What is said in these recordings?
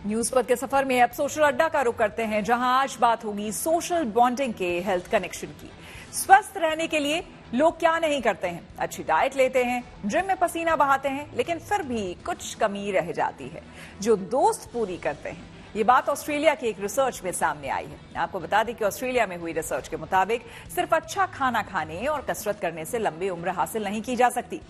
News पद के सफर में अब सोशल अड्डा का रुख करते हैं, जहां आज बात होगी सोशल बॉन्डिंग के हेल्थ कनेक्शन की। स्वस्थ रहने के लिए लोग क्या नहीं करते हैं। अच्छी डाइट लेते हैं, जिम में पसीना बहाते हैं, लेकिन फिर भी कुछ कमी रह जाती है जो दोस्त पूरी करते हैं। ये बात ऑस्ट्रेलिया की एक रिसर्च में सामने आई है। आपको बता दें कि ऑस्ट्रेलिया में हुई रिसर्च के मुताबिक सिर्फ अच्छा खाना खाने और कसरत करने से लंबी उम्र हासिल नहीं की जा सकती।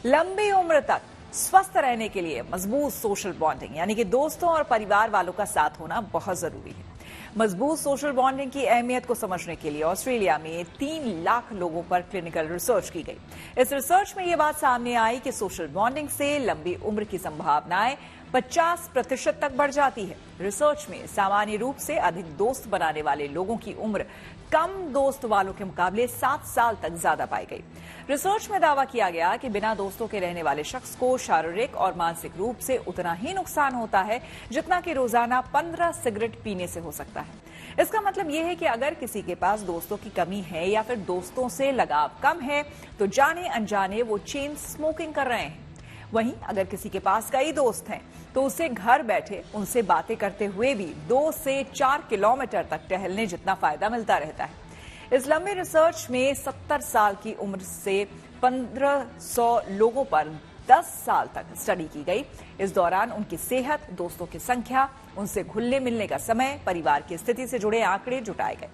लंबी उम्र तक स्वस्थ रहने के लिए मजबूत सोशल बॉन्डिंग यानी कि दोस्तों और परिवार वालों का साथ होना बहुत जरूरी है। मजबूत सोशल बॉन्डिंग की अहमियत को समझने के लिए ऑस्ट्रेलिया में 3 लाख लोगों पर क्लिनिकल रिसर्च की गई। इस रिसर्च में यह बात सामने आई कि सोशल बॉन्डिंग से लंबी उम्र की संभावनाएं 50% तक बढ़ जाती है। रिसर्च में सामान्य रूप से अधिक दोस्त बनाने वाले लोगों की उम्र कम दोस्त वालों के मुकाबले 7 साल तक ज्यादा पाई गई। रिसर्च में दावा किया गया कि बिना दोस्तों के रहने वाले शख्स को शारीरिक और मानसिक रूप से उतना ही नुकसान होता है जितना कि रोजाना 15 सिगरेट पीने से हो सकता है। इसका मतलब यह है कि अगर किसी के पास दोस्तों की कमी है या फिर दोस्तों से लगाव कम है तो जाने अनजाने वो चेन स्मोकिंग कर रहे हैं। वहीं अगर किसी के पास कई दोस्त हैं तो उसे घर बैठे उनसे बातें करते हुए भी 2 से 4 किलोमीटर तक टहलने जितना फायदा मिलता रहता है। इस लंबी रिसर्च में 70 साल की उम्र से 1500 लोगों पर 10 साल तक स्टडी की गई। इस दौरान उनकी सेहत, दोस्तों की संख्या, उनसे घुलने मिलने का समय, परिवार की स्थिति से जुड़े आंकड़े जुटाए गए।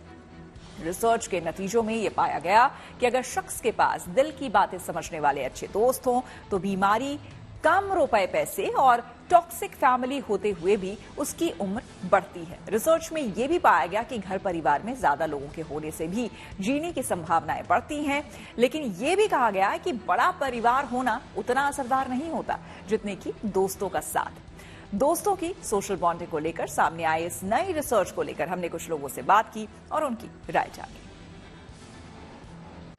रिसर्च के नतीजों में यह पाया गया कि अगर शख्स के पास दिल की बातें समझने वाले अच्छे दोस्त हों तो बीमारी, कम रुपए पैसे और टॉक्सिक फैमिली होते हुए भी उसकी उम्र बढ़ती है। रिसर्च में यह भी पाया गया कि घर परिवार में ज्यादा लोगों के होने से भी जीने की संभावनाएं बढ़ती हैं, लेकिन यह भी कहा गया है कि बड़ा परिवार होना उतना असरदार नहीं होता जितने की दोस्तों का साथ। दोस्तों की सोशल बॉन्डिंग को लेकर सामने आए इस नई रिसर्च को लेकर हमने कुछ लोगों से बात की और उनकी राय जानी।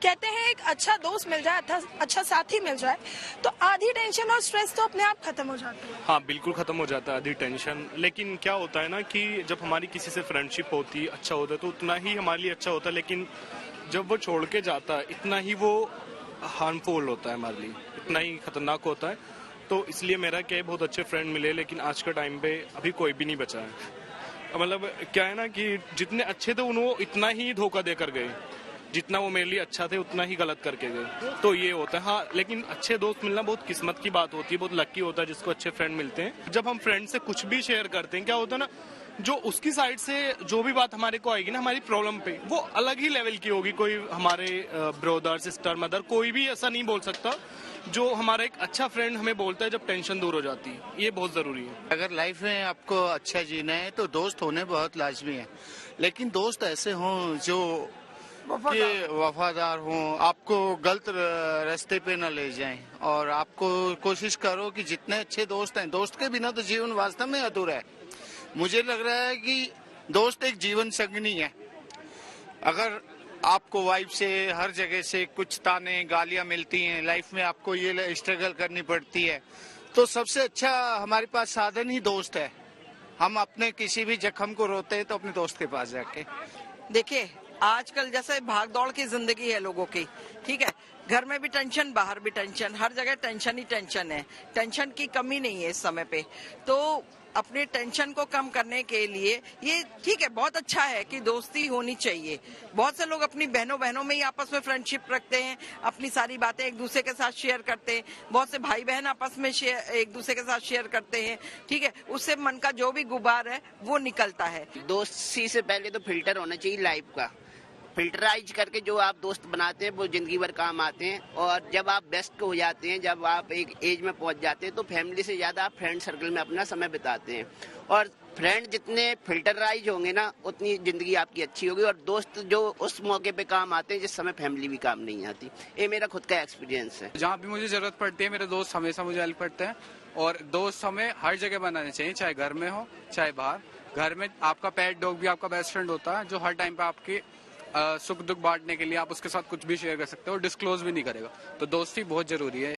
कहते हैं एक अच्छा दोस्त मिल जाए, अच्छा साथी मिल जाए तो आधी टेंशन और स्ट्रेस तो अपने आप खत्म हो जाती है। हाँ, बिल्कुल खत्म हो जाता है आधी टेंशन। लेकिन क्या होता है ना कि जब हमारी किसी से फ्रेंडशिप होती है, अच्छा होता है तो उतना ही हमारे लिए अच्छा होता है, लेकिन जब वो छोड़ के जाता है इतना ही वो हार्मफुल होता है हमारे लिए, इतना ही खतरनाक होता है। तो इसलिए मेरा क्या है, बहुत अच्छे फ्रेंड मिले लेकिन आज के टाइम पे अभी कोई भी नहीं बचा है। मतलब क्या है ना कि जितने अच्छे थे उन्होंने इतना ही धोखा देकर गए, जितना वो मेरे लिए अच्छा थे उतना ही गलत करके गए। तो ये होता है। हाँ, लेकिन अच्छे दोस्त मिलना बहुत किस्मत की बात होती है, बहुत लकी होता है जिसको अच्छे फ्रेंड मिलते हैं। जब हम फ्रेंड से कुछ भी शेयर करते हैं, क्या होता है ना, जो उसकी साइड से जो भी बात हमारे को आएगी ना हमारी प्रॉब्लम पे, वो अलग ही लेवल की होगी। कोई हमारे ब्रदर, सिस्टर, मदर, कोई भी ऐसा नहीं बोल सकता जो हमारा एक अच्छा फ्रेंड हमें बोलता है जब टेंशन दूर हो जाती है। ये बहुत जरूरी है। अगर लाइफ में आपको अच्छा जीना है तो दोस्त होने बहुत लाजमी है, लेकिन दोस्त ऐसे हों जो वफादार हों, आपको गलत रास्ते पे न ले जाएं। और आपको कोशिश करो कि जितने अच्छे दोस्त हैं, दोस्त के बिना तो जीवन वास्तव में अधूरा है। मुझे लग रहा है कि दोस्त एक जीवन संगनी है। अगर आपको वाइफ से, हर जगह से कुछ ताने गालियां मिलती हैं, लाइफ में आपको ये स्ट्रगल करनी पड़ती है, तो सबसे अच्छा हमारे पास साधन ही दोस्त है। हम अपने किसी भी जख्म को रोते हैं तो अपने दोस्त के पास जाके। देखिए, आजकल जैसे भाग दौड़ की जिंदगी है लोगों की, ठीक है, घर में भी टेंशन, बाहर भी टेंशन, हर जगह टेंशन ही टेंशन है। टेंशन की कमी नहीं है इस समय पे। तो अपनी टेंशन को कम करने के लिए ये ठीक है, बहुत अच्छा है कि दोस्ती होनी चाहिए। बहुत से लोग अपनी बहनों में ही आपस में फ्रेंडशिप रखते हैं, अपनी सारी बातें एक दूसरे के साथ शेयर करते हैं। बहुत से भाई बहन आपस में एक दूसरे के साथ शेयर करते हैं, ठीक है, उससे मन का जो भी गुबार है वो निकलता है। दोस्ती से पहले तो फिल्टर होना चाहिए लाइफ का। फिल्टराइज करके जो आप दोस्त बनाते हैं वो जिंदगी भर काम आते हैं। और जब आप बेस्ट हो जाते हैं, जब आप एक एज में पहुंच जाते हैं तो फैमिली से ज्यादा आप फ्रेंड सर्कल में अपना समय बिताते हैं। और फ्रेंड जितने फिल्टराइज होंगे ना उतनी जिंदगी आपकी अच्छी होगी। और दोस्त जो उस मौके पे काम आते हैं जिस समय फैमिली भी काम नहीं आती। ये मेरा खुद का एक्सपीरियंस है। जहाँ भी मुझे जरूरत पड़ती है मेरे दोस्त हमेशा मुझे हेल्प करते हैं। और दोस्त हमें हर जगह बनाने चाहिए, चाहे घर में हो चाहे बाहर। घर में आपका पेट डॉग भी आपका बेस्ट फ्रेंड होता है जो हर टाइम पे आपके सुख दुख बांटने के लिए आप उसके साथ कुछ भी शेयर कर सकते हो और डिस्क्लोज भी नहीं करेगा। तो दोस्ती बहुत जरूरी है।